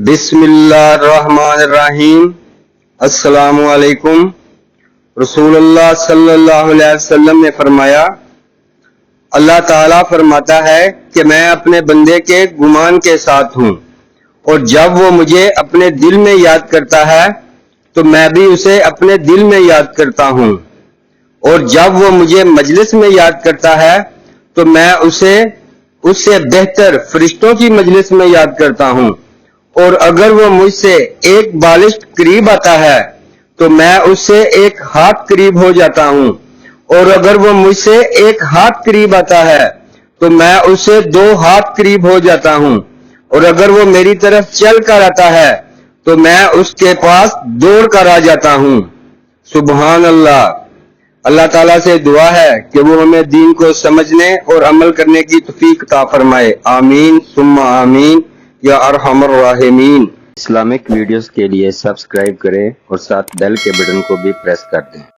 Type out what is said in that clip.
بسم اللہ الرحمن الرحیم۔ السلام علیکم۔ رسول اللہ صلی اللہ علیہ وسلم نے فرمایا، اللہ تعالیٰ فرماتا ہے کہ میں اپنے بندے کے گمان کے ساتھ ہوں، اور جب وہ مجھے اپنے دل میں یاد کرتا ہے تو میں بھی اسے اپنے دل میں یاد کرتا ہوں، اور جب وہ مجھے مجلس میں یاد کرتا ہے تو میں اس سے بہتر فرشتوں کی مجلس میں یاد کرتا ہوں، اور اگر وہ مجھ سے ایک بالشت قریب آتا ہے تو میں اس سے ایک ہاتھ قریب ہو جاتا ہوں، اور اگر وہ مجھ سے ایک ہاتھ قریب آتا ہے تو میں اس سے 2 ہاتھ قریب ہو جاتا ہوں، اور اگر وہ میری طرف چل کر آتا ہے تو میں اس کے پاس دوڑ کر آ جاتا ہوں۔ سبحان اللہ۔ اللہ تعالیٰ سے دعا ہے کہ وہ ہمیں دین کو سمجھنے اور عمل کرنے کی توفیق عطا فرمائے۔ آمین ثم آمین یا ارحم الراحمین۔ اسلامک ویڈیوز کے لیے سبسکرائب کریں اور ساتھ بیل کے بٹن کو بھی پریس کر دیں۔